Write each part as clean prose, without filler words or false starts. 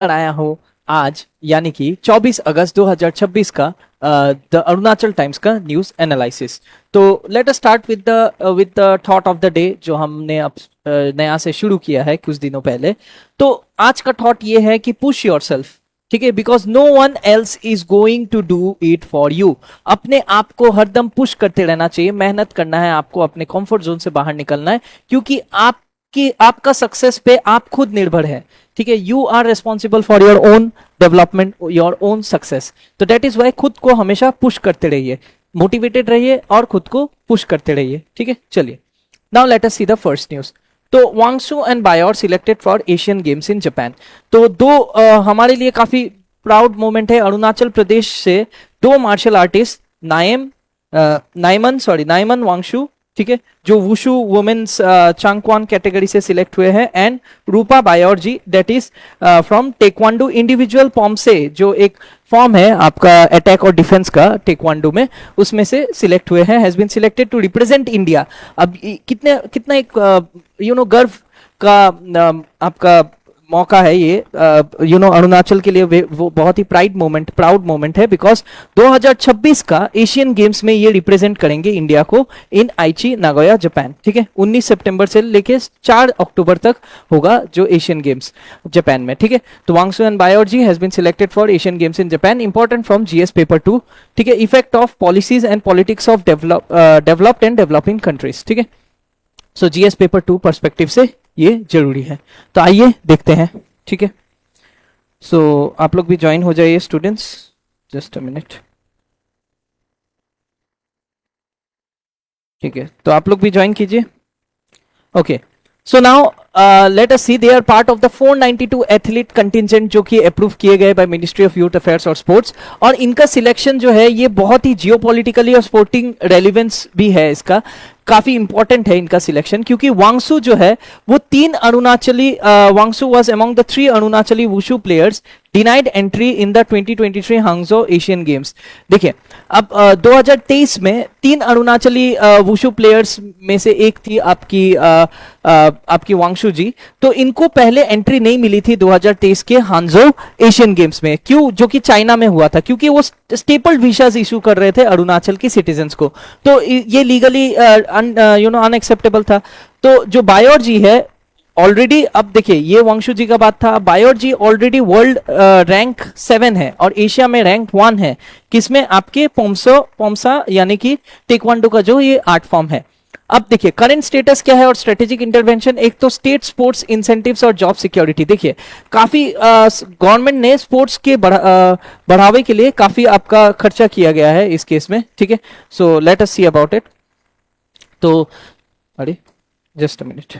आया हूँ आज यानी कि 24 अगस्त 2026 का द अरुणाचल टाइम्स का न्यूज एनालिसिस। तो let us start with the thought of the day जो हमने अब नया से शुरू किया है कुछ दिनों पहले। तो आज का थॉट ये है कि पुश योरसेल्फ, ठीक है, because no one else is going to do it for you. अपने आप को हरदम पुश करते रहना चाहिए, मेहनत करना है आपको, अपने कंफर्ट जोन से बाहर निकलना है, क्योंकि आपका सक्सेस पे आप खुद निर्भर है। ठीक है, you are responsible for your own development, your own success. तो दैट इज वाई खुद को हमेशा पुश करते रहिए, मोटिवेटेड रहिए और खुद को पुश करते रहिए। ठीक है, चलिए now let us see the first news. तो Wangsu and Bayor selected for Asian Games in Japan. तो हमारे लिए काफी प्राउड मोमेंट है। अरुणाचल प्रदेश से दो मार्शल आर्टिस्ट नाइमन वांगशु, ठीक है, जो वुशु वुमेन्स चांगक्वान कैटेगरी से सिलेक्ट हुए हैं, and Rupa Bayor ji that is from taekwondo individual form से, जो एक फॉर्म है आपका अटैक और डिफेंस का टेक्वांडो में, उसमें से सिलेक्ट हुए हैं, has been selected to represent India. अब कितना एक गर्व का आपका मौका है ये, अरुणाचल के लिए वो बहुत ही प्राउड मोमेंट है, बिकॉज 2026 का एशियन गेम्स में ये रिप्रेजेंट करेंगे इंडिया को इन आइची नागोया जापान। ठीक है, 19 सितंबर से लेके 4 अक्टूबर तक होगा जो एशियन गेम्स जापान में। ठीक है, तो Wangsu and Bayor ji has been selected for Asian Games in Japan, important from GS paper 2। ठीक है, effect of policies and politics of developed and developing countries. ठीक है, सो जीएस पेपर 2 पर्सपेक्टिव से ये जरूरी है। तो आइए देखते हैं। ठीक है, सो आप लोग भी ज्वाइन हो जाइए स्टूडेंट्स, जस्ट अ मिनट। ठीक है, तो आप लोग भी ज्वाइन कीजिए। Okay, so now let us see, they are part of the 492 athlete contingent जो कि अप्रूव किए गए by Ministry of Youth Affairs और स्पोर्ट्स। और इनका सिलेक्शन जो है ये बहुत ही जियोपॉलिटिकली और स्पोर्टिंग रेलिवेंस भी है, इसका काफी इंपॉर्टेंट है इनका सिलेक्शन, क्योंकि वांगसू जो है वो Wangsu was among the 3 Arunachali wushu players denied entry in the 2023 हांगझो Asian games. देखिए, अब 2023 में 3 अरुणाचली वुशु प्लेयर्स में से एक थी आपकी वांगसू जी। तो इनको पहले एंट्री नहीं मिली थी 2023 के हांगझो एशियन गेम्स में। क्यों? जो कि चाइना में हुआ था, क्योंकि वो स्टेपल्ड वीजास इशू कर रहे थे अरुणाचल के सिटीजन्स को, तो ये लीगली अनएक्सेप्टेबल था। तो जो बायोर जी है ऑलरेडी, अब देखिए ये वांगशु जी का बात था, बायोर जी ऑलरेडी वर्ल्ड रैंक 7 है और एशिया में रैंक 1 है, किसमें? आपके पोम्सा यानी कि टेक्वांडो का जो ये आर्ट फॉर्म है। अब देखिए करंट स्टेटस क्या है और स्ट्रेटेजिक इंटरवेंशन। एक तो स्टेट स्पोर्ट्स इंसेंटिव्स और जॉब सिक्योरिटी। देखिए काफी गवर्नमेंट ने स्पोर्ट्स के बढ़ावे के लिए काफी आपका खर्चा किया गया है इस केस में। ठीक है, so let us see about it. तो अरे जस्ट अ मिनट,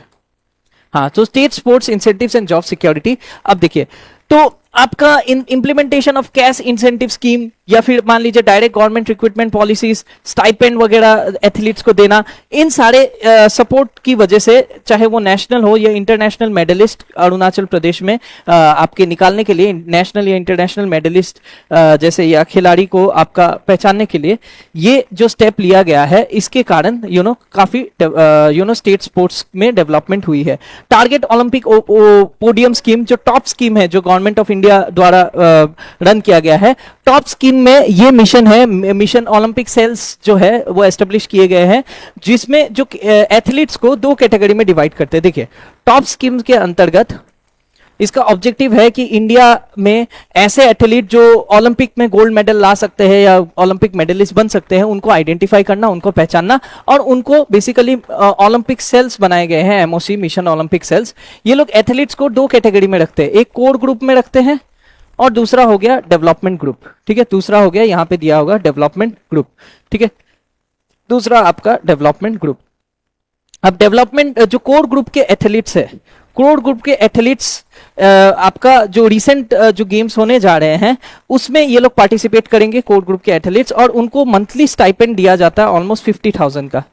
हाँ, तो state sports incentives and job security. अब देखिए, तो आपका implementation of cash incentive scheme, या फिर मान लीजिए direct government recruitment policies, stipend वगैरह एथलीट्स को देना, इन सारे सपोर्ट की वजह से, चाहे वो नेशनल हो या इंटरनेशनल मेडलिस्ट अरुणाचल प्रदेश में आपके निकालने के लिए, नेशनल या इंटरनेशनल मेडलिस्ट जैसे या खिलाड़ी को आपका पहचानने के लिए ये जो स्टेप लिया गया है, इसके कारण काफी स्टेट स्पोर्ट्स में डेवलपमेंट हुई है। टारगेट ओलंपिक पोडियम स्कीम, जो टॉप स्कीम है जो गवर्नमेंट ऑफ इंडिया द्वारा रन किया गया है, टॉप स्कीम में ये मिशन है, मिशन ओलंपिक सेल्स जो है वो एस्टेब्लिश किए गए हैं, जिसमें जो एथलीट्स को 2 कैटेगरी में डिवाइड करते हैं। देखिए, टॉप स्कीम के अंतर्गत इसका ऑब्जेक्टिव है कि इंडिया में ऐसे एथलीट जो ओलंपिक में गोल्ड मेडल ला सकते हैं या ओलंपिक मेडलिस्ट बन सकते हैं, उनको आइडेंटिफाई करना, उनको पहचानना, और उनको बेसिकली ओलंपिक सेल्स बनाए गए हैं, एमओसी, मिशन ओलंपिक सेल्स। ये लोग एथलीट्स को 2 कैटेगरी में रखते हैं, एक कोर ग्रुप में रखते हैं और दूसरा हो गया डेवलपमेंट ग्रुप। ठीक है, दूसरा हो गया, यहां पे दिया होगा डेवलपमेंट ग्रुप। ठीक है, दूसरा आपका डेवलपमेंट ग्रुप। अब डेवलपमेंट जो कोर ग्रुप के एथलीट्स है, कोर ग्रुप के एथलीट्स आपका जो रिसेंट जो गेम्स होने जा रहे हैं उसमें ये लोग पार्टिसिपेट करेंगे, कोर ग्रुप के एथलीट्स, और उनको मंथली स्टाइपेंड दिया जाता है ऑलमोस्ट 50,000 का।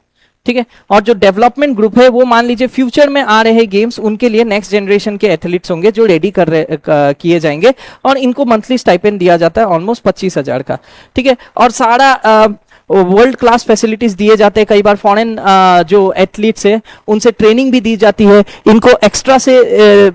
ठीक है, और जो डेवलपमेंट ग्रुप है वो मान लीजिए फ्यूचर में आ रहे गेम्स, उनके लिए नेक्स्ट जनरेशन के एथलीट्स होंगे जो रेडी किए जाएंगे, और इनको मंथली स्टाइपेंड दिया जाता है ऑलमोस्ट 25,000 का। ठीक है, और सारा वर्ल्ड क्लास फैसिलिटीज दिए जाते हैं, कई बार फॉरेन जो एथलीट्स है उनसे ट्रेनिंग भी दी जाती है, इनको एक्स्ट्रा से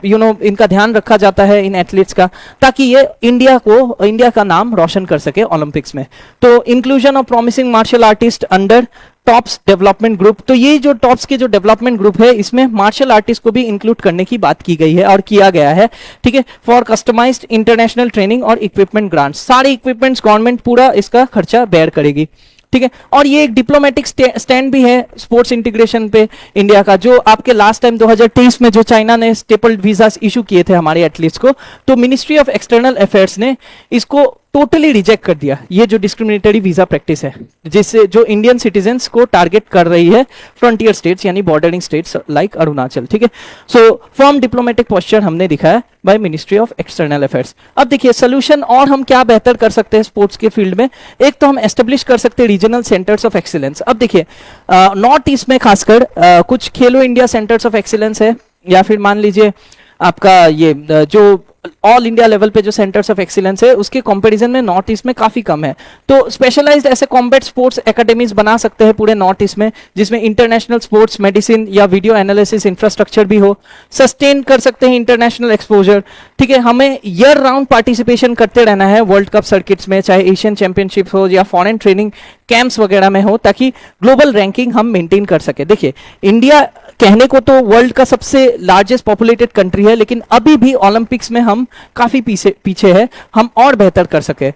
इनका ध्यान रखा जाता है इन एथलीट्स का, ताकि ये इंडिया का नाम रोशन कर सके ओलंपिक्स में। तो inclusion of promising martial artist under TOPS development group, तो ये जो टॉप्स के जो डेवलपमेंट ग्रुप है इसमें मार्शल आर्टिस्ट को भी इंक्लूड करने की बात की गई है और किया गया है, ठीक है, फॉर कस्टमाइज्ड इंटरनेशनल ट्रेनिंग और इक्विपमेंट ग्रांट्स। सारे इक्विपमेंट्स गवर्नमेंट पूरा इसका खर्चा बेयर करेगी, ठीक है। और ये एक डिप्लोमेटिक स्टैंड भी है स्पोर्ट्स इंटीग्रेशन पे इंडिया का, जो आपके लास्ट टाइम 2023 में जो चाइना ने स्टेपल्ड वीजास इशू किए थे हमारे एथलीट्स को, तो मिनिस्ट्री ऑफ एक्सटर्नल अफेयर्स ने इसको टोटली रिजेक्ट कर दिया। ये जो डिस्क्रिमिनेटरी वीजा प्रैक्टिस है जिससे जो इंडियन सिटीजन्स को टारगेट कर रही है फ्रंटियर स्टेट्स यानी बॉर्डरिंग स्टेट्स लाइक अरुणाचल, ठीक है। सो फर्म डिप्लोमेटिक पोस्चर हमने दिखाया bye Ministry of external affairs. अब देखिए सोल्यूशन और हम क्या बेहतर कर सकते हैं स्पोर्ट्स के फील्ड में। एक तो हम एस्टेब्लिश कर सकते हैं रीजनल सेंटर्स ऑफ एक्सीलेंस। अब देखिए नॉर्थ ईस्ट में खासकर कुछ खेलो इंडिया सेंटर्स ऑफ एक्सीलेंस है, या फिर मान लीजिए आपका ये जो ऑल इंडिया लेवल पे जो सेंटर्स ऑफ एक्सीलेंस है उसके कंपैरिजन में नॉर्थ ईस्ट में काफी कम है। तो स्पेशलाइज्ड ऐसे कॉम्बैट स्पोर्ट्स एकेडमीज बना सकते हैं पूरे नॉर्थ ईस्ट में, जिसमें इंटरनेशनल स्पोर्ट्स मेडिसिन या वीडियो एनालिसिस इंफ्रास्ट्रक्चर भी हो, सस्टेन कर सकते हैं इंटरनेशनल एक्सपोजर, ठीक है। हमें ईयर राउंड पार्टिसिपेशन करते रहना है वर्ल्ड कप सर्किट्स में, चाहे एशियन चैंपियनशिप हो या फॉरेन ट्रेनिंग कैंप्स वगैरह में हो, ताकि ग्लोबल रैंकिंग हम मेंटेन कर सके। देखिए इंडिया कहने को तो वर्ल्ड का सबसे लार्जेस्ट पॉपुलेटेड कंट्री है, लेकिन अभी भी ओलंपिक्स में हम काफी पीछे है, हम और बेहतर कर सकते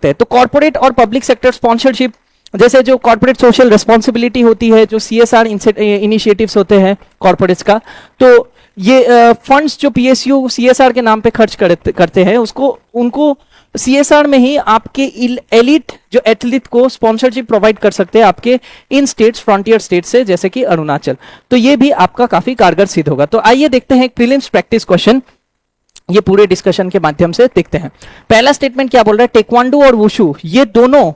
हैं। तो कॉर्पोरेट और पब्लिक सेक्टर स्पॉन्सरशिप, जैसे जो कॉर्पोरेट सोशल रिस्पॉन्सिबिलिटी होती है, जो CSR इनिशिएटिव्स होते हैं कॉर्पोरेट्स का, तो ये फंड्स जो PSU CSR के नाम पे खर्च करते हैं उनको CSR में ही आपके एलिट जो एथलीट को स्पॉन्सरशिप प्रोवाइड कर सकते हैं आपके इन स्टेट्स, फ्रंटियर स्टेट से, जैसे कि अरुणाचल। तो ये भी आपका काफी कारगर सिद्ध होगा। तो आइए देखते हैं एक प्रीलिम्स प्रैक्टिस क्वेश्चन, ये पूरे डिस्कशन के माध्यम से देखते हैं। पहला स्टेटमेंट क्या बोल रहा है, टेक्वांडो और वुशु ये दोनों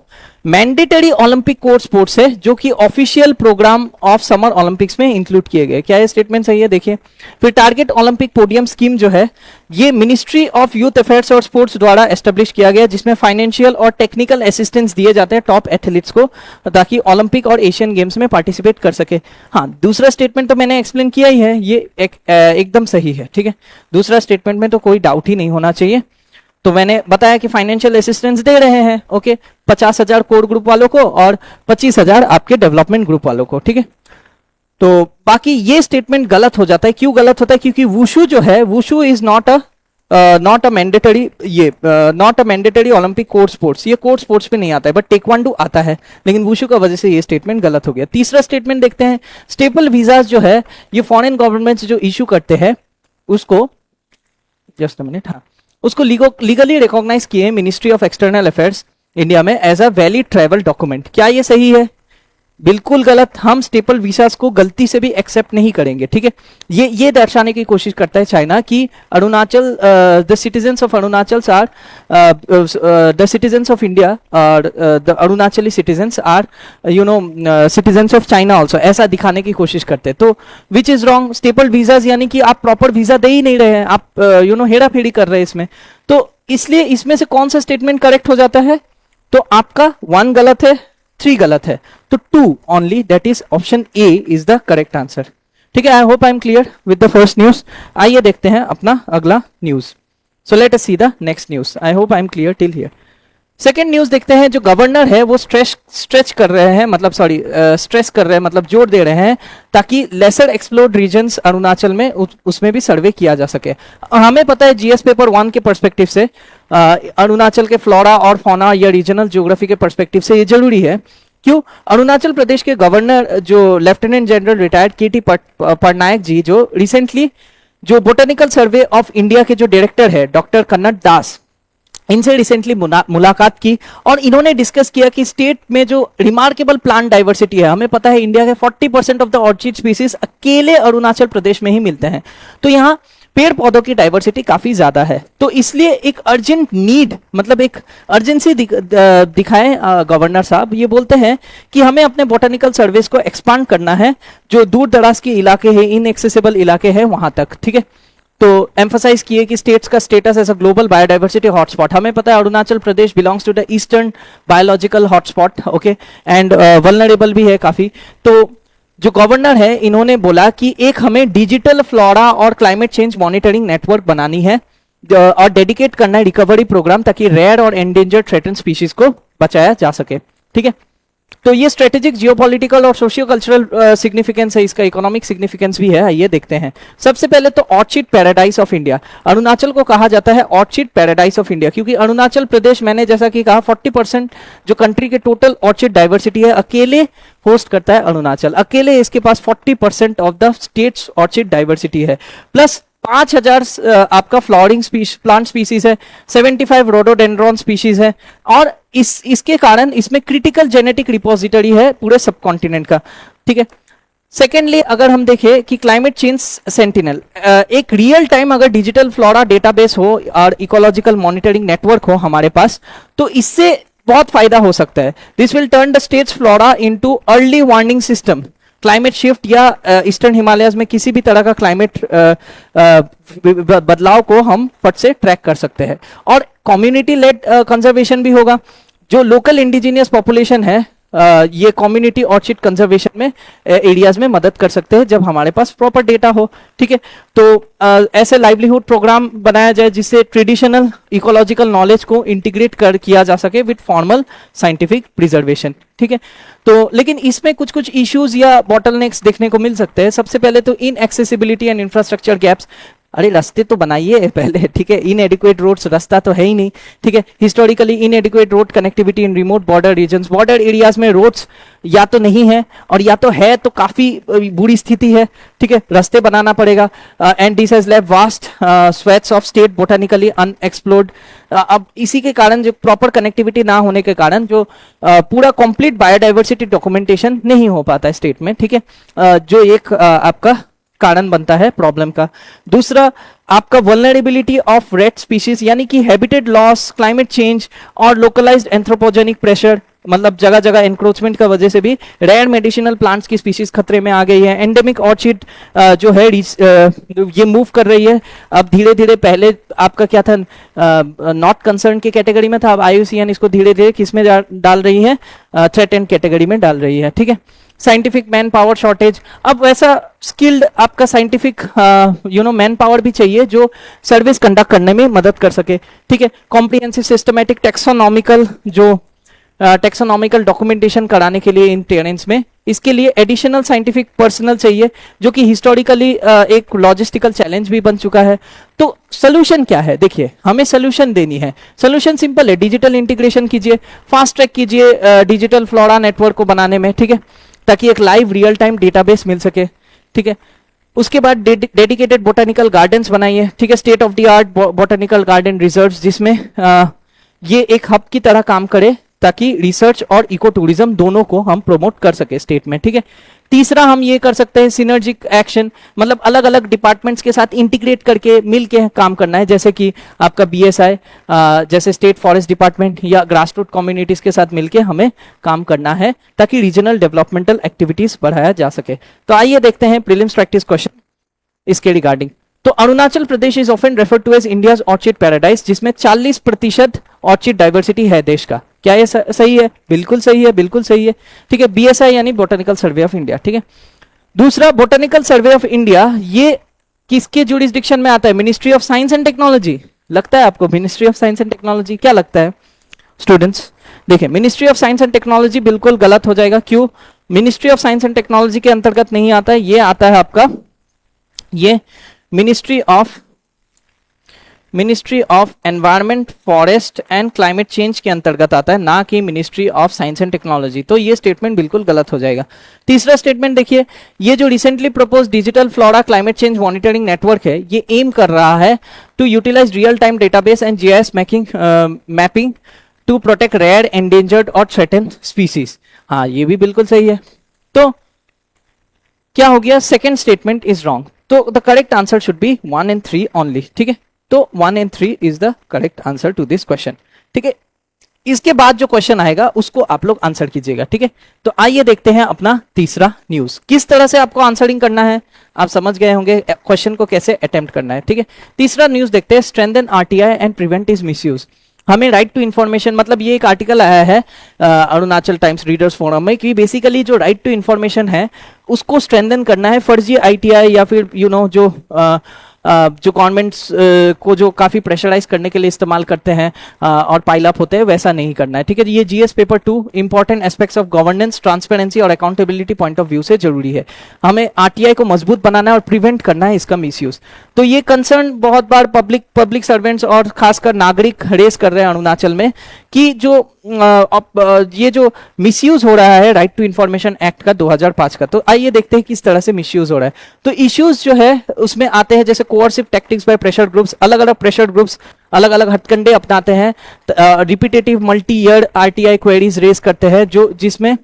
मैंडेटरी ओलंपिक कोर स्पोर्ट्स है जो कि official programme of summer Olympics में इंक्लूड किए गए। क्या ये स्टेटमेंट सही है? देखिए फिर टारगेट ओलंपिक पोडियम स्कीम जो है ये मिनिस्ट्री ऑफ यूथ अफेयर्स और स्पोर्ट्स द्वारा एस्टेब्लिश किया गया, जिसमें फाइनेंशियल और टेक्निकल असिस्टेंस दिए जाते हैं टॉप एथलीट्स को, ताकि ओलंपिक और एशियन गेम्स में पार्टिसिपेट कर सके। हाँ, दूसरा स्टेटमेंट तो मैंने एक्सप्लेन किया ही है, ये एकदम सही है, ठीक है। दूसरा स्टेटमेंट में तो कोई डाउट ही नहीं होना चाहिए। तो मैंने बताया कि फाइनेंशियल असिस्टेंस दे रहे हैं, ओके, 50,000 कोर ग्रुप वालों को और 25,000 आपके डेवलपमेंट ग्रुप वालों को, ठीक है। तो बाकी ये स्टेटमेंट गलत हो जाता है। क्यों गलत होता है? क्योंकि वुशु जो है, wushu is not a mandatory Olympic core sports, ये कोर स्पोर्ट्स पे नहीं आता है, बट टेक्वांडो आता है, लेकिन वुशु का वजह से ये स्टेटमेंट गलत हो गया। तीसरा स्टेटमेंट देखते हैं, स्टेपल वीजास जो है ये फॉरेन गवर्नमेंट्स जो इशू करते हैं उसको, जस्ट अ मिनट, हाँ, उसको लीगली रिकॉग्नाइज किए ministry of external affairs India में as a valid travel document. क्या ये सही है? बिल्कुल गलत। हम स्टेपल वीसास को गलती से भी एक्सेप्ट नहीं करेंगे, ठीक है। ये दर्शाने की कोशिश करता है चाइना कि Arunachal, the citizens of Arunachal are the citizens of India और the Arunachali citizens are citizens of China also, ऐसा दिखाने की कोशिश करते हैं। तो which is wrong. Staple visas यानी कि आप प्रॉपर वीजा दे ही नहीं रहे हैं, आप हेरा फेरी कर रहे हैं इसमें। तो इसलिए इसमें से कौन सा स्टेटमेंट करेक्ट हो जाता है? तो आपका 1 गलत है, 3 गलत है, तो 2 only, that is option A is the correct answer, ठीक है। I hope I am clear with the first news. आइए देखते हैं अपना अगला news. So let us see the next news. I hope I am clear till here. Second news देखते हैं। जो गवर्नर है वो स्ट्रेच कर रहे हैं, मतलब स्ट्रेस कर रहे हैं, मतलब जोर दे रहे हैं ताकि लेसर एक्सप्लोर्ड रीजन्स अरुणाचल में उसमें भी सर्वे किया जा सके। हमें पता है जीएस पेपर 1 के पर्सपेक्टिव से अरुणाचल के फ्लोरा और फौना या रीजनल ज्योग्राफी के पर्सपेक्टिव से ये जरूरी है। क्यों? अरुणाचल प्रदेश के गवर्नर जो लेफ्टिनेंट जनरल रिटायर्ड केटी पटनायक जी, जो रिसेंटली जो बोटेनिकल सर्वे ऑफ इंडिया के जो डायरेक्टर है डॉक्टर कन्नड़ दास, इनसे रिसेंटली मुलाकात की और इन्होंने डिस्कस किया कि स्टेट में जो रिमार्केबल प्लांट डाइवर्सिटी है, हमें पता है इंडिया के 40% ऑफ द ऑर्चिड स्पीसीज अकेले अरुणाचल प्रदेश में ही मिलते हैं, तो यहाँ पेड़ पौधों की डाइवर्सिटी काफी ज्यादा है। तो इसलिए एक अर्जेंट नीड, मतलब एक अर्जेंसी दिखाए गवर्नर साहब। ये बोलते हैं कि हमें अपने बोटेनिकल सर्विस को एक्सपांड करना है, जो दूर दराज के इलाके हैं, इनएक्सेसिबल इलाके हैं वहां तक, ठीक है। तो एम्फोसाइज किए कि स्टेट्स का status as a global biodiversity hotspot. हमें पता है Arunachal Pradesh belongs to the eastern biological hotspot, okay, and vulnerable भी है काफी। तो जो गवर्नर है इन्होंने बोला कि एक हमें डिजिटल फ्लोरा और क्लाइमेट चेंज मॉनिटरिंग नेटवर्क बनानी है और डेडिकेट करना है रिकवरी प्रोग्राम, ताकि रेयर और एंडेंजर्ड थ्रेटन स्पीशीज को बचाया जा सके, ठीक है। तो ये स्ट्रेटेजिक जियोपॉलिटिकल और सोशियो कल्चरल सिग्निफिकेंस है, इसका इकोनॉमिक सिग्निफिकेंस भी है, आइए देखते हैं। सबसे पहले तो orchid paradise of India, Arunachal को कहा जाता है ऑर्चिड पैराडाइज ऑफ इंडिया, क्योंकि अरुणाचल प्रदेश मैंने जैसा कि कहा 40% जो कंट्री के टोटल ऑर्चिड डाइवर्सिटी है अकेले होस्ट करता है अरुणाचल, अकेले इसके पास 40% of the states orchid diversity है, प्लस 5000 आपका फ्लावरिंग प्लांट स्पीसीज है, 75 रोडोडेंड्रॉन स्पीशीज है, और इसके कारण इसमें क्रिटिकल जेनेटिक रिपोजिटरी है पूरे सब कॉन्टिनेंट का, ठीक है। सेकेंडली अगर हम देखें कि क्लाइमेट चेंज सेंटिनल, एक रियल टाइम अगर डिजिटल फ्लोरा डेटाबेस हो और इकोलॉजिकल मॉनिटरिंग नेटवर्क हो हमारे पास, तो इससे बहुत फायदा हो सकता है। This will turn the states flora into early warning system, climate shift या ईस्टर्न हिमालयस में किसी भी तरह का क्लाइमेट बदलाव को हम फट से ट्रैक कर सकते हैं, और कम्युनिटी लेड कंजर्वेशन भी होगा। जो लोकल इंडिजिनियस पॉपुलेशन है ये कम्युनिटी ऑर्चिड कंजर्वेशन में एरियाज में मदद कर सकते हैं जब हमारे पास प्रॉपर डेटा हो, ठीक है। तो ऐसे लाइवलीहुड प्रोग्राम बनाया जाए जिससे ट्रेडिशनल इकोलॉजिकल नॉलेज को इंटीग्रेट कर किया जा सके विद फॉर्मल साइंटिफिक प्रिजर्वेशन, ठीक है। तो लेकिन इसमें कुछ कुछ इश्यूज या बॉटलनेक्स देखने को मिल सकते हैं। सबसे पहले तो इन एक्सेसिबिलिटी एंड इंफ्रास्ट्रक्चर गैप्स, अरे रास्ते तो बनाइए पहले, ठीक है। इनएडिक्वेट रोड्स, रास्ता तो है ही नहीं, ठीक है। Historically inadequate road connectivity in remote border regions, border areas में रोड्स या तो नहीं है और या तो है तो काफी बुरी स्थिति है, ठीक है। रास्ते बनाना पड़ेगा। And this has left vast swathes of state botanically unexplored. अब इसी के कारण जो प्रॉपर कनेक्टिविटी ना होने के कारण जो पूरा कंप्लीट बायोडाइवर्सिटी डॉक्यूमेंटेशन नहीं हो पाता है स्टेट में, ठीक है, जो एक आपका कारण बनता है प्रॉब्लम का। दूसरा आपका वल्नरेबिलिटी ऑफ रेड स्पीशीज, यानी कि हैबिटेट लॉस, क्लाइमेट चेंज और लोकलाइज्ड एंथ्रोपोजेनिक प्रेशर, मतलब जगह जगह एनक्रोचमेंट का वजह से भी रेयर मेडिसिनल प्लांट्स की स्पीशीज खतरे में आ गई है। एंडेमिक ऑर्चिड जो है ये मूव कर रही है अब धीरे धीरे। पहले आपका क्या था, नॉट कंसर्न की कैटेगरी में था, अब IUCN इसको धीरे धीरे किस में डाल रही है, थ्रेटेंड कैटेगरी में डाल रही है, ठीक है। साइंटिफिक मैन पावर शॉर्टेज, अब वैसा स्किल्ड आपका साइंटिफिक मैन पावर भी चाहिए जो सर्विस कंडक्ट करने में मदद कर सके, ठीक है। कॉम्प्रिहेंसिव सिस्टमैटिक टेक्सोनॉमिकल जो टेक्सोनॉमिकल डॉक्यूमेंटेशन कराने के लिए इन टेरेंस में, इसके लिए एडिशनल साइंटिफिक पर्सनल चाहिए जो कि हिस्टोरिकली एक लॉजिस्टिकल चैलेंज भी बन चुका है। तो सोल्यूशन क्या है, देखिए हमें सोल्यूशन देनी है। सोल्यूशन सिंपल है, डिजिटल इंटीग्रेशन कीजिए, फास्ट ट्रैक कीजिए डिजिटल फ्लोरा नेटवर्क को बनाने में, ठीक है, ताकि एक लाइव रियल टाइम डेटाबेस मिल सके, ठीक है। उसके बाद डेडिकेटेड बोटानिकल गार्डन्स बनाइए, ठीक है, state of the art botanical garden reserves, जिसमें ये एक हब की तरह काम करे ताकि रिसर्च और इको टूरिज्म दोनों को हम प्रमोट कर सके स्टेट में, ठीक है। तीसरा हम ये कर सकते हैं सिनर्जिक एक्शन, मतलब अलग अलग डिपार्टमेंट्स के साथ इंटीग्रेट करके मिलके काम करना है, जैसे कि आपका BSI जैसे स्टेट फॉरेस्ट डिपार्टमेंट या ग्रासरूट कम्युनिटीज के साथ मिलके हमें काम करना है ताकि रीजनल डेवलपमेंटल एक्टिविटीज बढ़ाया जा सके। तो आइए देखते हैं प्रीलिम्स प्रैक्टिस क्वेश्चन इसके रिगार्डिंग। तो Arunachal Pradesh is often referred to as India's orchid paradise, जिसमें 40% ऑर्चिड डाइवर्सिटी है देश का। क्या ये सही है? बिल्कुल सही है, बिल्कुल सही है, ठीक है। BSI यानी बोटानिकल सर्वे ऑफ इंडिया, ठीक है। दूसरा बोटानिकल सर्वे ऑफ इंडिया ये किसके जुरिस्डिक्शन में आता है? Ministry of science and technology. लगता है आपको ministry of science and technology? क्या लगता है स्टूडेंट्स? देखिए ministry of science and technology बिल्कुल गलत हो जाएगा। क्यों? Ministry of science and technology के अंतर्गत नहीं आता है, ये आता है आपका ये ministry of environment, forest and climate change के अंतर्गत आता है, ना कि ministry of science and technology. तो ये स्टेटमेंट बिल्कुल गलत हो जाएगा। तीसरा स्टेटमेंट देखिए, ये जो recently propose digital flora climate change monitoring network है, ये एम कर रहा है to utilise real time database and GIS mapping to protect rare, endangered और थ्रेटेंड स्पीसीज। हाँ, ये भी बिल्कुल सही है। तो क्या हो गया? Second statement is wrong. तो the correct answer should be 1 and 3 only, ठीक है। तो 1 and 3 is the correct answer to this question, ठीक है। इसके बाद जो क्वेश्चन आएगा उसको आप लोग आंसर कीजिएगा, ठीक है। तो आइए देखते हैं अपना तीसरा न्यूज, किस तरह से आपको आंसरिंग करना है, आप समझ गए होंगे क्वेश्चन को कैसे अटेम्प्ट करना है, ठीक है। तीसरा न्यूज देखते हैं, strengthen RTI and prevent is misuse. हमें राइट टू इन्फॉर्मेशन, मतलब ये एक आर्टिकल आया है अरुणाचल टाइम्स रीडर्स फोरम में कि बेसिकली जो राइट टू इन्फॉर्मेशन है उसको स्ट्रेंथन करना है। फर्जी आईटीआई या फिर जो गवर्नमेंट्स को जो काफी प्रेशराइज करने के लिए इस्तेमाल करते हैं और पाइल अप होते हैं, वैसा नहीं करना है, ठीक है। ये GS paper 2 important aspects of governance, transparency और अकाउंटेबिलिटी पॉइंट ऑफ व्यू से जरूरी है। हमें आरटीआई को मजबूत बनाना है और प्रिवेंट करना है इसका मिसयूज। तो ये कंसर्न बहुत बार पब्लिक सर्वेंट्स और खासकर नागरिक रेस कर रहे हैं अरुणाचल में कि ये जो मिसयूज हो रहा है राइट टू इंफॉर्मेशन एक्ट का 2005 का। तो आइए देखते हैं किस तरह से मिसयूज हो रहा है। तो इश्यूज जो है उसमें आते हैं जैसे coercive tactics by pressure groups, अलग अलग प्रेशर ग्रुप्स अलग अलग हथकंडे अपनाते हैं, repetitive multi year RTI queries raise करते हैं जिसमें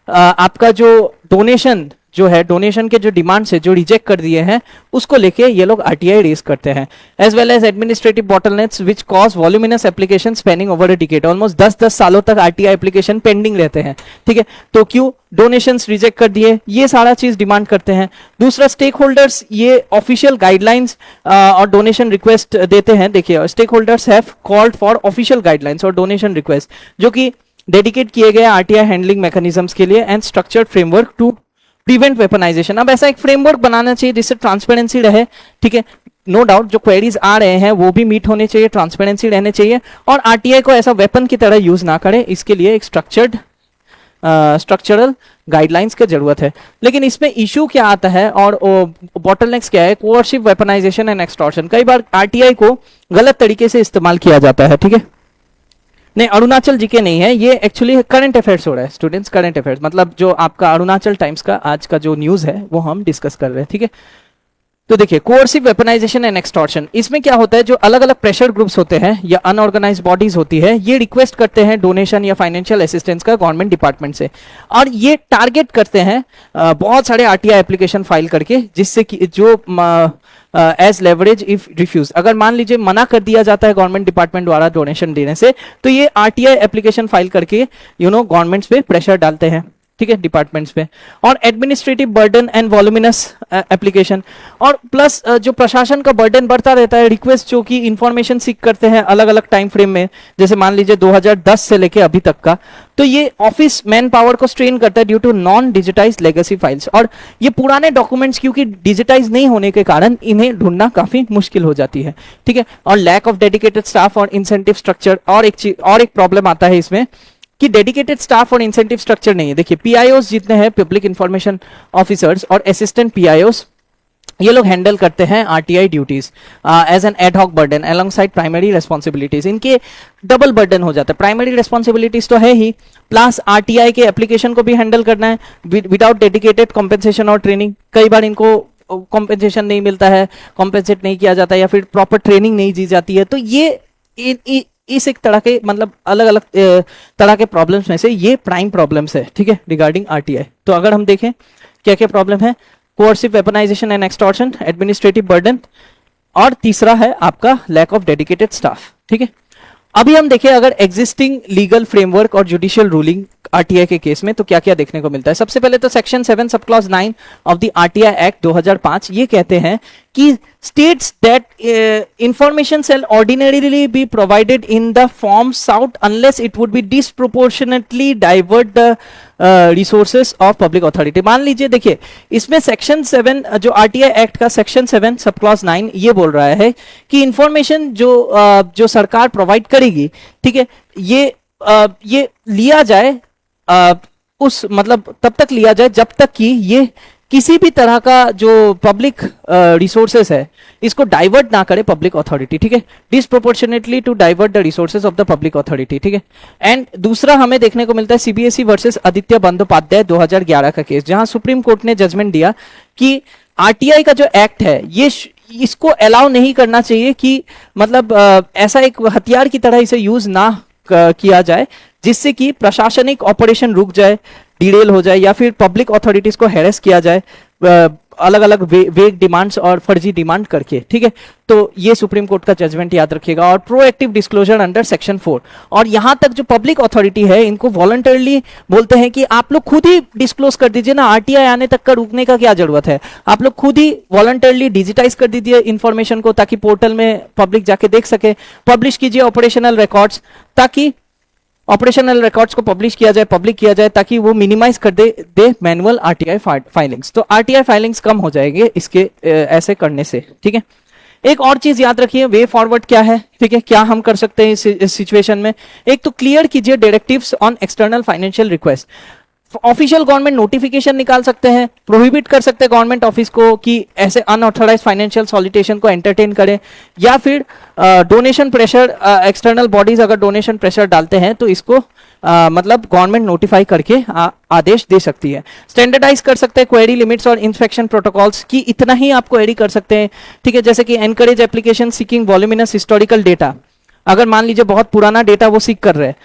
आपका जो डोनेशन जो है, डोनेशन के जो डिमांड्स है जो रिजेक्ट कर दिए हैं उसको लेके ये लोग आरटीआई रेस करते हैं। As well as administrative bottlenecks which cause voluminous application spanning over a decade, almost 10 सालों तक आरटीआई एप्लीकेशन पेंडिंग रहते हैं, ठीक है। तो क्यों डोनेशंस रिजेक्ट कर दिए, ये सारा चीज डिमांड करते हैं। दूसरा, स्टेक होल्डर्स ये ऑफिशियल गाइडलाइंस और डोनेशन रिक्वेस्ट देते हैं। देखिए, stakeholders have called for official guidelines और डोनेशन रिक्वेस्ट जो कि डेडिकेट किए गए आरटीआई हैंडलिंग मैकेनिज्म्स के लिए and structured framework to prevent weaponisation. अब ऐसा एक फ्रेमवर्क बनाना चाहिए जिससे ट्रांसपेरेंसी रहे, ठीक है। नो डाउट जो क्वेरीज आ रहे हैं वो भी मीट होने चाहिए, ट्रांसपेरेंसी रहने चाहिए और आरटीआई को ऐसा वेपन की तरह यूज ना करे, इसके लिए एक स्ट्रक्चरल गाइडलाइंस की जरूरत है। लेकिन इसमें इशू क्या आता है और बॉटलनेक्स क्या है, कोअर्सिव वेपनाइजेशन एंड एक्सटॉर्शन। कई बार आरटीआई को गलत तरीके से इस्तेमाल किया जाता है, ठीक है। नहीं, अरुणाचल जीके नहीं है, ये एक्चुअली करंट अफेयर्स हो रहा है स्टूडेंट्स, करंट अफेयर्स मतलब जो आपका अरुणाचल टाइम्स का आज का जो न्यूज है वो हम डिस्कस कर रहे हैं, ठीक है। तो देखिए, कोअर्सिव वेपनाइजेशन एंड एक्सटॉर्शन, इसमें क्या होता है, जो अलग अलग प्रेशर ग्रुप्स होते हैं या अनऑर्गेनाइज्ड बॉडीज होती है, ये रिक्वेस्ट करते हैं डोनेशन या फाइनेंशियल असिस्टेंस का गवर्नमेंट डिपार्टमेंट से और ये टारगेट करते हैं बहुत सारे आरटीआई एप्लीकेशन फाइल करके, जिससे कि जो एज लेवरेज इफ रिफ्यूज, अगर मान लीजिए मना कर दिया जाता है गवर्नमेंट डिपार्टमेंट द्वारा डोनेशन देने से, तो ये आरटीआई एप्लीकेशन फाइल करके गवर्नमेंट्स पे प्रेशर डालते हैं, ठीक है, डिपार्टमेंट्स पे। और administrative burden and voluminous application, और प्लस जो प्रशासन का बर्डन बढ़ता रहता है, रिक्वेस्ट जो कि इंफॉर्मेशन सीख करते हैं अलग अलग टाइम फ्रेम में, जैसे मान लीजिए 2010 से लेके अभी तक का, तो ये ऑफिस मैन पावर को स्ट्रेन करता है due to non digitise legacy files. और ये पुराने डॉक्यूमेंट्स क्योंकि डिजिटाइज नहीं होने के कारण इन्हें ढूंढना काफी मुश्किल हो जाती है, ठीक है। और लैक ऑफ डेडिकेटेड स्टाफ और इंसेंटिव स्ट्रक्चर, और एक प्रॉब्लम आता है इसमें कि डेडिकेटेड स्टाफ और इंसेंटिव स्ट्रक्चर नहीं है। देखिए, पीआईओस जितने हैं, पब्लिक इंफॉर्मेशन ऑफिसर्स और असिस्टेंट पीआईओस, ये लोग हैंडल करते हैं RTI duties as an ad hoc burden alongside primary responsibilities. इनके डबल बर्डन हो जाता है, प्राइमरी रेस्पॉन्सिबिलिटीज तो है ही, प्लस आरटीआई के एप्लीकेशन को भी हैंडल करना है विदाउट डेडिकेटेड कॉम्पेंसेशन और ट्रेनिंग। कई बार इनको कॉम्पेंसेशन नहीं मिलता है, कॉम्पेंसेट नहीं किया जाता है या फिर प्रॉपर ट्रेनिंग नहीं दी जाती है। तो ये इस एक तरह के मतलब अलग अलग तरह के प्रॉब्लम्स में से ये प्राइम प्रॉब्लम्स है, ठीक है, रिगार्डिंग आरटीआई। तो अगर हम देखें क्या क्या प्रॉब्लम है, coercive weaponisation and extortion, administrative burden, और तीसरा है आपका लैक ऑफ डेडिकेटेड स्टाफ, ठीक है। अभी हम देखें अगर एग्जिस्टिंग लीगल फ्रेमवर्क और जुडिशियल रूलिंग आरटीआई के केस में तो क्या क्या देखने को मिलता है। सबसे पहले तो section 7 sub clause 9 of the RTI act 2005 ये कहते हैं कि states that information shall ordinarily be provided in the form sought unless it would be disproportionately divert the resources of public authority। मान लीजिए, देखिए इसमें सेक्शन 7 जो आरटीआई एक्ट का सेक्शन 7 सब क्लॉज 9 ये बोल रहा है कि इंफॉर्मेशन जो सरकार प्रोवाइड करेगी, ठीक है, ये लिया जाए उस मतलब तब तक लिया जाए जब तक कि ये किसी भी तरह का जो पब्लिक रिसोर्सेस है इसको डाइवर्ट ना करे पब्लिक अथॉरिटी, ठीक है, disproportionately to divert the resources of the public authority, ठीक है। एंड दूसरा हमें देखने को मिलता है सीबीएसई वर्सेस आदित्य बंदोपाध्याय 2011 का केस, जहां सुप्रीम कोर्ट ने जजमेंट दिया कि आरटीआई का जो एक्ट है ये इसको अलाउ नहीं करना चाहिए कि मतलब ऐसा एक हथियार की तरह इसे यूज ना किया जाए जिससे कि प्रशासनिक ऑपरेशन रुक जाए, डिरेल हो जाए या फिर पब्लिक अथॉरिटीज को हैरेस किया जाए। अलग अलग वेग डिमांड्स और फर्जी डिमांड करके, ठीक है। तो ये सुप्रीम कोर्ट का जजमेंट याद रखिएगा। और प्रोएक्टिव डिस्क्लोजर अंडर सेक्शन 4, और यहां तक जो पब्लिक अथॉरिटी है इनको वॉलंटरली बोलते हैं कि आप लोग खुद ही डिस्क्लोज कर दीजिए ना, आरटीआई आने तक का रुकने का क्या जरूरत है, आप लोग खुद ही वॉलंटरली डिजिटाइज कर दीजिए इंफॉर्मेशन को, ताकि पोर्टल में पब्लिक जाके देख सके। पब्लिश कीजिए ऑपरेशनल रिकॉर्ड्स, ताकि ऑपरेशनल रिकॉर्ड्स को पब्लिश किया जाए, पब्लिक किया जाए, ताकि वो मिनिमाइज कर दे मैनुअल आरटीआई फाइलिंग्स। तो आरटीआई फाइलिंग्स कम हो जाएंगे इसके ऐसे करने से, ठीक है। एक और चीज याद रखिए, वे फॉरवर्ड क्या है, ठीक है, क्या हम कर सकते हैं इस सिचुएशन में। एक तो क्लियर कीजिए directives on external financial request. Official government notification निकाल सकते हैं, प्रोहिबिट कर सकते हैं गवर्नमेंट ऑफिस को कि ऐसे अनऑथराइज फाइनेंशियल सॉलिटेशन को एंटरटेन करें, या फिर डोनेशन प्रेशर, एक्सटर्नल बॉडीज अगर डोनेशन प्रेशर डालते हैं तो इसको मतलब गवर्नमेंट नोटिफाई करके आदेश दे सकती है। स्टैंडर्डाइज कर सकते हैं क्वेरी लिमिट्स और इंस्पेक्शन प्रोटोकॉल्स की, इतना ही आप क्वेरी कर सकते हैं, ठीक है। जैसे कि encourage application seeking voluminous historical data, अगर मान लीजिए बहुत पुराना डेटा वो सीक कर रहे हैं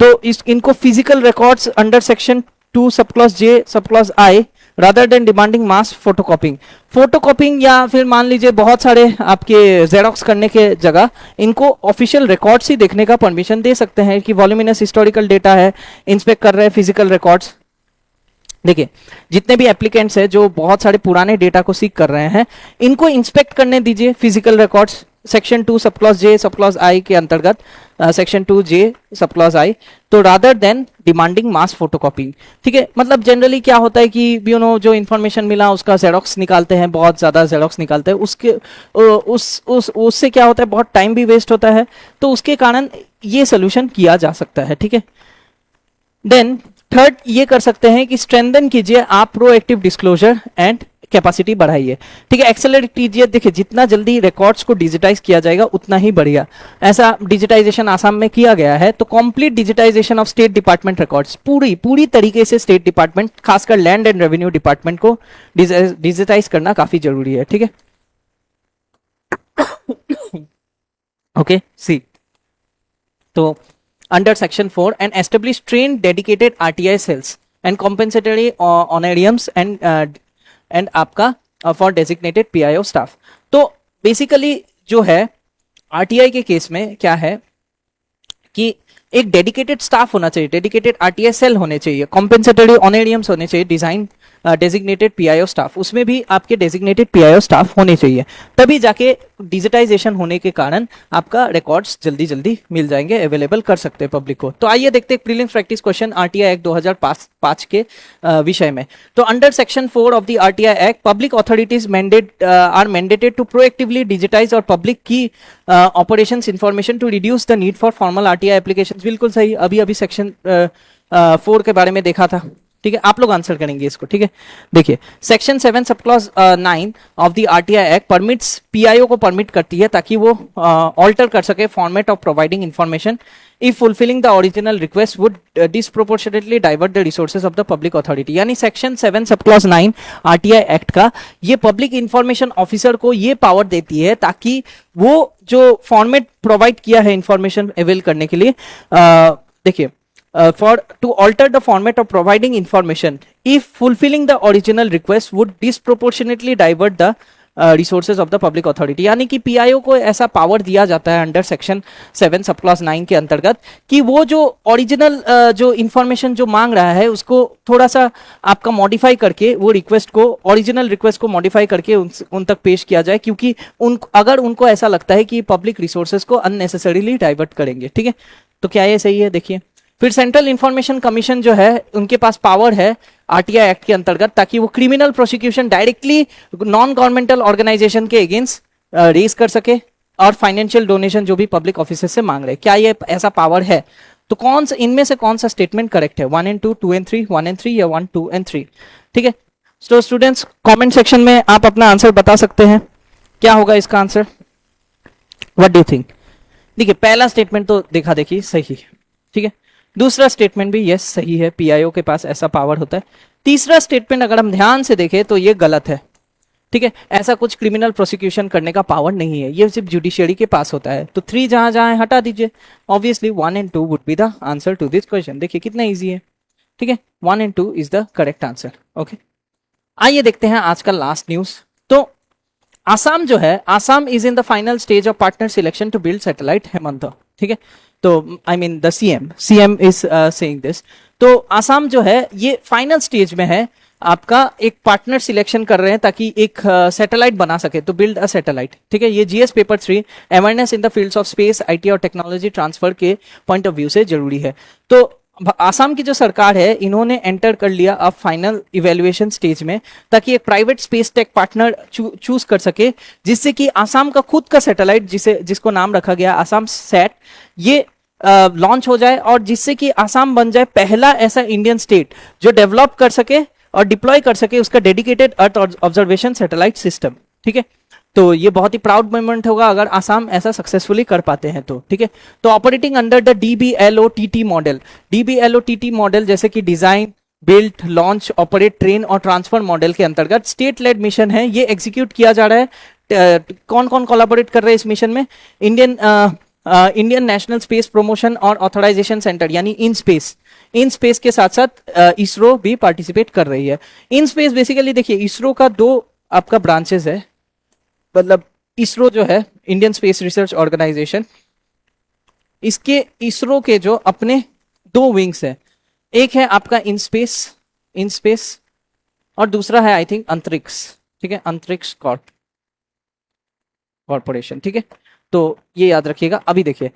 तो इनको physical records under section 2 sub clause J sub clause I rather than demanding mass photocopying या फिर मान लीजिए बहुत सारे आपके जेरोक्स करने के जगह इनको ऑफिशियल रिकॉर्ड्स ही देखने का परमिशन दे सकते हैं कि वॉल्यूमिनस हिस्टोरिकल डेटा है, इंस्पेक्ट कर रहे हैं फिजिकल रिकॉर्ड्स। देखिए जितने भी एप्लीकेंट्स हैं जो बहुत सारे पुराने डेटा को सीक कर रहे हैं, इनको इंस्पेक्ट करने दीजिए physical records section 2 sub clause जे सब क्लॉज आई के अंतर्गत, सेक्शन 2 जे सब क्लॉज आई, तो रादर देन डिमांडिंग मास फोटोकॉपिंग, ठीक है। मतलब जनरली क्या होता है कि जो इन्फॉर्मेशन मिला उसका जेरोक्स निकालते हैं, बहुत ज्यादा जेरोक्स निकालते हैं, उसके उससे क्या होता है, बहुत टाइम भी वेस्ट होता है, तो उसके कारण ये सोल्यूशन किया जा सकता है, ठीक है। देन थर्ड ये कर सकते हैं कि स्ट्रेंथन कीजिए आप प्रोएक्टिव डिस्क्लोजर एंड कैपेसिटी बढ़ाइए, ठीक है। एक्सेलरेट कीजिए, देखिए जितना जल्दी रिकॉर्ड्स को डिजिटाइज किया जाएगा उतना ही बढ़िया। ऐसा डिजिटाइजेशन आसाम में किया गया है, तो complete digitisation of state department records, पूरी तरीके से स्टेट डिपार्टमेंट खासकर लैंड एंड रेवेन्यू डिपार्टमेंट को डिजिटाइज करना काफी जरूरी है, ठीक है। ओके सी, तो under section 4 and establish trained dedicated RTI cells and compensatory honorariums and आपका for designated PIO staff। तो बेसिकली जो है RTI के केस में क्या है कि एक डेडिकेटेड स्टाफ होना चाहिए, डेडिकेटेड आरटीआई सेल होने चाहिए, कॉम्पेंसेटरी ऑनरेरियम्स होने चाहिए, डिजाइन डेजिग्नेटेड पीआईओ स्टाफ, उसमें भी आपके डेजिग्नेटेड पीआईओ स्टाफ होने चाहिए, तभी जाके डिजिटाइजेशन होने के कारण आपका रिकॉर्ड्स जल्दी जल्दी मिल जाएंगे, अवेलेबल कर सकते हैं पब्लिक को। तो आइए देखते हैं prelims practice question RTI act 2005 के विषय में। तो under section 4 of the RTI act public authorities are mandated to proactively digitise और पब्लिक की operations information to reduce the need for formal RTI application. बिल्कुल सही, अभी सेक्शन 4 के बारे में देखा था, ठीक है। आप लोग आंसर करेंगे इसको, ठीक है। देखिए section 7 sub clause 9 of the RTI act permits, PIO को परमिट करती है ताकि वो ऑल्टर कर सके format of providing information if fulfilling the original request would disproportionately divert the resources of the public authority। यानी section 7 sub clause 9 RTI act का ये पब्लिक इंफॉर्मेशन ऑफिसर को ये पावर देती है ताकि वो जो फॉर्मेट प्रोवाइड किया है इंफॉर्मेशन अवेल करने के लिए, देखिए for to alter the format of providing information if fulfilling the original request would disproportionately divert the resources of the public authority. यानी कि पीआईओ को ऐसा पावर दिया जाता है अंडर सेक्शन 7 सब क्लॉज 9 के अंतर्गत कि वो जो ओरिजिनल जो इंफॉर्मेशन जो मांग रहा है उसको थोड़ा सा आपका मॉडिफाई करके वो रिक्वेस्ट को, ओरिजिनल रिक्वेस्ट को मॉडिफाई करके उन तक पेश किया जाए, क्योंकि अगर उनको ऐसा लगता है कि पब्लिक रिसोर्सेज को अननेसेसरीली डाइवर्ट करेंगे, ठीक है। तो क्या ये सही है? देखिए फिर सेंट्रल इंफॉर्मेशन कमीशन जो है उनके पास पावर है आरटीआई एक्ट के अंतर्गत ताकि वो criminal prosecution directly non governmental organisation के अगेंस्ट रेज कर सके और फाइनेंशियल डोनेशन जो भी पब्लिक ऑफिसर से मांग रहे, क्या ये ऐसा पावर है? तो कौन सा इनमें से कौन सा स्टेटमेंट करेक्ट है? 1 and 2, 2 and 3, 1 and 3 या 1, 2 and 3, ठीक है। तो स्टूडेंट्स कमेंट सेक्शन में आप अपना आंसर बता सकते हैं, क्या होगा इसका answer, what do you think? देखिए पहला स्टेटमेंट तो देखा देखी सही है, ठीक है। दूसरा स्टेटमेंट भी यस सही है, पीआईओ के पास ऐसा पावर होता है। तीसरा स्टेटमेंट अगर हम ध्यान से देखें तो ये गलत है, ठीक है। ऐसा कुछ क्रिमिनल प्रोसिक्यूशन करने का पावर नहीं है, ये सिर्फ जुडिशियरी के पास होता है। तो 3 जहां जहां हटा दीजिए, obviously 1 and 2 would be the answer to this question. देखिए कितना ईजी है, ठीक है। 1 and 2 is the correct answer, okay. आइए देखते हैं आज का लास्ट न्यूज। तो आसाम जो है, Assam is in the final stage of partner selection to build satellite Hemant, ठीक है। तो I mean the CM is saying this. तो आसाम जो है ये फाइनल स्टेज में है, आपका एक पार्टनर सिलेक्शन कर रहे हैं ताकि एक सैटेलाइट बना सके, तो बिल्ड अ सैटेलाइट, ठीक है। ये GS paper 3 awareness in the fields of space, IT और टेक्नोलॉजी ट्रांसफर के पॉइंट ऑफ व्यू से जरूरी है। तो आसाम की जो सरकार है इन्होंने एंटर कर लिया अब फाइनल इवेल्युएशन स्टेज में, ताकि एक private space tech partner choose कर सके, जिससे कि आसाम का खुद का सैटेलाइट जिसको नाम रखा गया आसाम सैट, ये लॉन्च हो जाए, और जिससे कि आसाम बन जाए पहला ऐसा इंडियन स्टेट जो डेवलप कर सके और डिप्लॉय कर सके उसका dedicated earth observation satellite system, ठीक है। तो ये बहुत ही प्राउड मोमेंट होगा अगर आसाम ऐसा सक्सेसफुली कर पाते हैं तो, ठीक है। तो operating under the DBLOTT model, DBLOTT model जैसे कि design, build, launch, operate, train और ट्रांसफर मॉडल के अंतर्गत स्टेट लेड मिशन है, ये एग्जीक्यूट किया जा रहा है। कौन कौन कोलैबोरेट कर रहे हैं इस मिशन में? इंडियन नेशनल स्पेस प्रमोशन और ऑथराइजेशन सेंटर यानी इन स्पेस के साथ साथ इसरो भी पार्टिसिपेट कर रही है। इन स्पेस बेसिकली देखिए इसरो का 2 आपका ब्रांचेस है, मतलब इसरो जो है इंडियन स्पेस रिसर्च ऑर्गेनाइजेशन, इसके इसरो के जो अपने 2 विंग्स है, एक है आपका इन स्पेस और दूसरा है आई थिंक अंतरिक्ष, ठीक है, अंतरिक्ष कॉर्पोरेशन, ठीक है। तो ये याद रखिएगा। अभी देखिए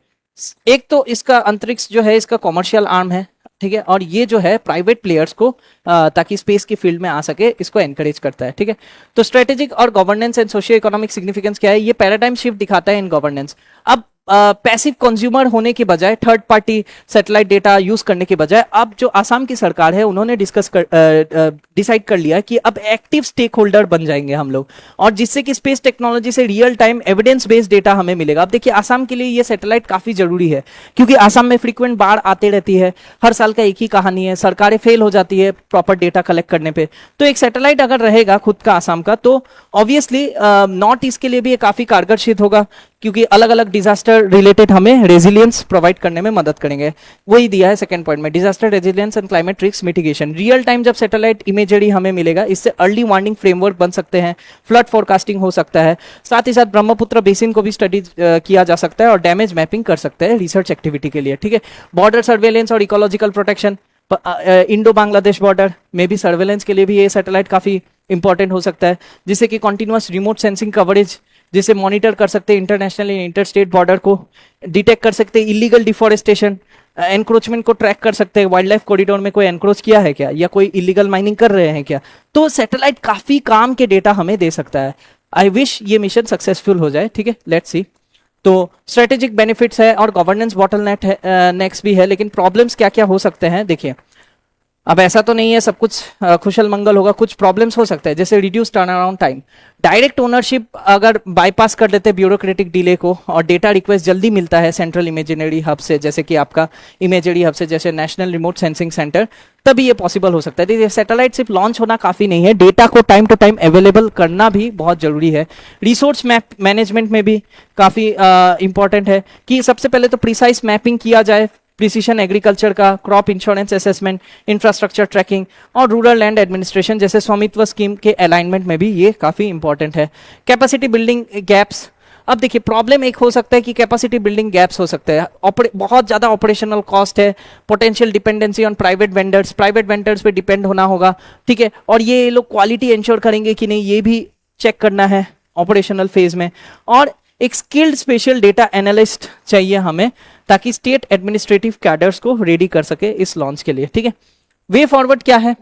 एक तो इसका अंतरिक्ष जो है इसका कॉमर्शियल आर्म है, ठीक है, और ये जो है प्राइवेट प्लेयर्स को ताकि स्पेस की फील्ड में आ सके इसको एनकरेज करता है, ठीक है। तो स्ट्रेटेजिक और governance and socio economic significance क्या है? ये पैराडाइम शिफ्ट दिखाता है इन गवर्नेंस। अब पैसिव कंज्यूमर होने के बजाय, third party satellite data use करने के बजाय, अब जो आसाम की सरकार है उन्होंने डिसाइड कर लिया कि अब एक्टिव स्टेक होल्डर बन जाएंगे हम लोग, और जिससे कि स्पेस टेक्नोलॉजी से real time evidence based data हमें मिलेगा। अब देखिए आसाम के लिए ये सैटेलाइट काफी जरूरी है, क्योंकि आसाम में फ्रीक्वेंट बाढ़ आते रहती है, हर साल का एक ही कहानी है, सरकारें फेल हो जाती है प्रॉपर डेटा कलेक्ट करने पे। तो एक सैटेलाइट अगर रहेगा खुद का आसाम का, तो ऑब्वियसली नॉर्थ ईस्ट के लिए भी ये काफी कारगर सिद्ध होगा, क्योंकि अलग अलग डिजास्टर रिलेटेड हमें रेजिलियंस प्रोवाइड करने में मदद करेंगे। वही दिया है सेकंड पॉइंट में, disaster resilience and climate risk mitigation. Real time जब सैटेलाइट इमेजरी हमें मिलेगा, इससे अर्ली वार्निंग फ्रेमवर्क बन सकते हैं, फ्लड फोरकास्टिंग हो सकता है, साथ ही साथ ब्रह्मपुत्र बेसिन को भी स्टडी किया जा सकता है और डैमेज मैपिंग कर सकते हैं रिसर्च एक्टिविटी के लिए, ठीक है। बॉर्डर सर्वेलेंस और ecological protection, Indo Bangladesh border में भी सर्वेलेंस के लिए भी ये सैटेलाइट काफी इंपॉर्टेंट हो सकता है, जिससे कि कॉन्टिन्यूअस रिमोट सेंसिंग कवरेज, जिसे मॉनिटर कर सकते हैं international and inter state border को, डिटेक्ट कर सकते हैं इलीगल डिफॉरेस्टेशन, एनक्रोचमेंट को ट्रैक कर सकते हैं, वाइल्ड लाइफ कॉरिडोर में कोई एनक्रोच किया है क्या, या कोई इलीगल माइनिंग कर रहे हैं क्या। तो सैटेलाइट काफी काम के डेटा हमें दे सकता है। आई विश ये मिशन सक्सेसफुल हो जाए, ठीक है, लेट्स सी। तो स्ट्रेटेजिक बेनिफिट्स है और गवर्नेंस बॉटलनेक है, नेक्स्ट भी है, लेकिन प्रॉब्लम्स क्या क्या हो सकते हैं देखिए। अब ऐसा तो नहीं है सब कुछ खुशल मंगल होगा, कुछ प्रॉब्लम्स हो सकते हैं, जैसे reduce turn around time, direct ownership अगर बाईपास कर देते हैं ब्यूरोक्रेटिक डिले को, और डेटा रिक्वेस्ट जल्दी मिलता है सेंट्रल इमेजिनरी हब से, जैसे कि आपका इमेजरी हब से, जैसे नेशनल रिमोट सेंसिंग सेंटर, तभी ये पॉसिबल हो सकता है। सैटेलाइट सिर्फ लॉन्च होना काफी नहीं है, डेटा को टाइम टू टाइम अवेलेबल करना भी बहुत जरूरी है। रिसोर्स मैप मैनेजमेंट में भी काफी इंपॉर्टेंट है कि सबसे पहले तो प्रिसाइज मैपिंग किया जाए, प्रिसीशन एग्रीकल्चर का, crop insurance assessment, infrastructure tracking और रूरल लैंड एडमिनिस्ट्रेशन जैसे स्वामित्व स्कीम के अलाइनमेंट में भी ये काफी इंपॉर्टेंट है। कैपेसिटी बिल्डिंग गैप्स, अब देखिए प्रॉब्लम एक हो सकता है कि कैपेसिटी बिल्डिंग गैप्स हो सकते हैं, बहुत ज्यादा ऑपरेशनल कॉस्ट है, potential dependency on private vendors पे डिपेंड होना होगा, ठीक है, और ये लोग क्वालिटी इंश्योर करेंगे कि नहीं ये भी चेक करना है ऑपरेशनल फेज में। और एक स्किल्ड स्पेशल डेटा एनालिस्ट चाहिए हमें, ताकि स्टेट एडमिनिस्ट्रेटिव कैडर्स को रेडी कर सके इस लॉन्च के लिए, ठीक है। वे फॉरवर्ड क्या है?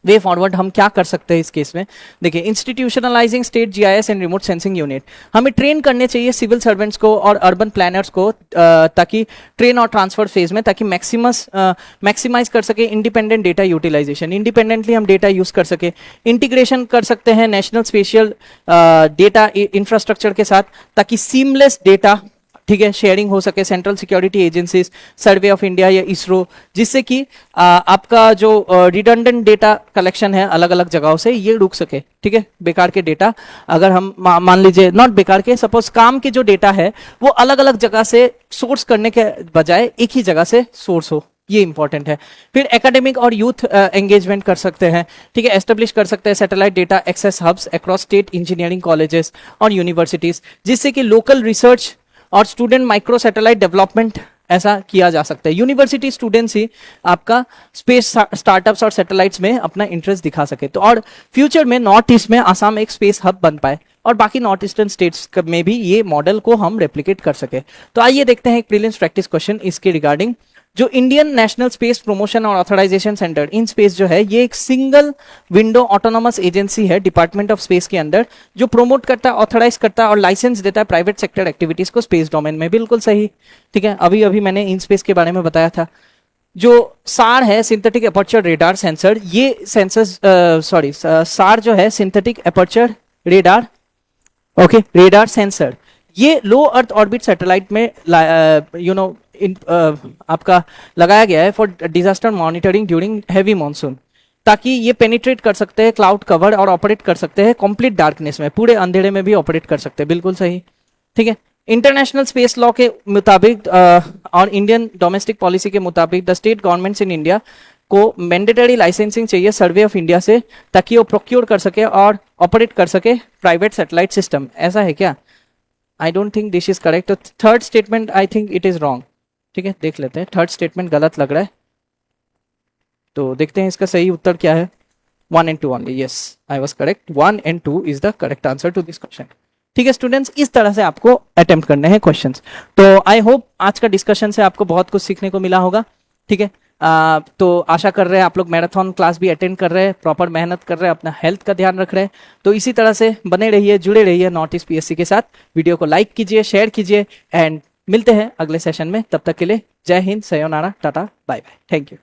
वे फॉरवर्ड हम क्या कर सकते हैं इस केस में? देखिए, इंस्टीट्यूशनलाइजिंग state GIS and remote sensing unit, हमें ट्रेन करने चाहिए सिविल सर्वेंट्स को और अर्बन प्लानर्स को, ताकि ट्रेन और ट्रांसफर फेज में, ताकि मैक्सिमाइज कर सके इंडिपेंडेंट डेटा यूटिलाइजेशन, इंडिपेंडेंटली हम डेटा यूज कर सके, इंटीग्रेशन कर सकते हैं नेशनल स्पेशियल डेटा इंफ्रास्ट्रक्चर के साथ, ताकि सीमलेस डेटा, ठीक है, शेयरिंग हो सके central security agencies, survey of India या इसरो, जिससे कि आपका जो रिडंडेंट डेटा कलेक्शन है अलग अलग जगहों से ये रुक सके, ठीक है। बेकार के डेटा अगर हम मान लीजिए, नॉट बेकार के, सपोज काम के जो डेटा है वो अलग अलग जगह से सोर्स करने के बजाय एक ही जगह से सोर्स हो, ये इंपॉर्टेंट है। फिर एकेडमिक और यूथ एंगेजमेंट कर सकते हैं, ठीक है, एस्टेब्लिश कर सकते हैं satellite data access hubs across state engineering colleges और यूनिवर्सिटीज, जिससे कि लोकल रिसर्च और स्टूडेंट माइक्रो सैटेलाइट डेवलपमेंट ऐसा किया जा सकता है। यूनिवर्सिटी स्टूडेंट्स ही आपका स्पेस स्टार्टअप्स और सैटेलाइट्स में अपना इंटरेस्ट दिखा सके, तो और फ्यूचर में नॉर्थ ईस्ट में आसाम एक स्पेस हब बन पाए और बाकी नॉर्थ ईस्टर्न स्टेट्स में भी ये मॉडल को हम रेप्लिकेट कर सके। तो आइए देखते हैं एक प्रीलिम्स प्रैक्टिस क्वेश्चन इसके रिगार्डिंग। जो इंडियन नेशनल स्पेस प्रमोशन और ऑथराइजेशन सेंटर इन स्पेस जो है, ये एक सिंगल विंडो ऑटोनोमस एजेंसी है डिपार्टमेंट ऑफ स्पेस के अंदर, जो प्रोमोट करता है, ऑथराइज करता है और लाइसेंस देता है प्राइवेट सेक्टर एक्टिविटीज को स्पेस डोमेन में। बिल्कुल सही, ठीक है, अभी अभी मैंने इन स्पेस के बारे में बताया था। जो सार है सिंथेटिक एपर्चर रेडार सेंसर, ये सेंसर सार जो है synthetic aperture radar, okay, radar sensor, ये लो अर्थ ऑर्बिट सैटेलाइट में आपका लगाया गया है for disaster monitoring during heavy monsoon, ताकि ये पेनिट्रेट कर सकते हैं क्लाउड कवर और ऑपरेट कर सकते हैं कंप्लीट डार्कनेस में, पूरे अंधेरे में भी ऑपरेट कर सकते हैं। बिल्कुल सही, ठीक है। इंटरनेशनल स्पेस लॉ के मुताबिक और इंडियन डोमेस्टिक पॉलिसी के मुताबिक the state governments in India को मैंडेटरी लाइसेंसिंग चाहिए सर्वे ऑफ इंडिया से, ताकि वो प्रोक्योर कर सके और ऑपरेट कर सके प्राइवेट सैटेलाइट सिस्टम। ऐसा है क्या? I don't think this is correct. तो third statement I think it is wrong, ठीक है, देख लेते हैं। थर्ड स्टेटमेंट गलत लग रहा है, तो देखते हैं इसका सही उत्तर क्या है। 1 and 2 only, yes, I was correct. 1 and 2 is the correct answer to this question. ठीक है स्टूडेंट्स, इस तरह से आपको अटेम्प्ट करने हैं क्वेश्चंस। तो आई होप आज का डिस्कशन से आपको बहुत कुछ सीखने को मिला होगा, ठीक है। तो आशा कर रहे हैं आप लोग मैराथन क्लास भी अटेंड कर रहे हैं, प्रॉपर मेहनत कर रहे हैं, अपना हेल्थ का ध्यान रख रहे हैं। तो इसी तरह से बने रहिए, जुड़े रहिए नॉर्थ ईस्ट पीएससी के साथ। वीडियो को लाइक कीजिए, शेयर कीजिए एंड मिलते हैं अगले सेशन में। तब तक के लिए जय हिंद, sayonara, tata, bye bye, thank you.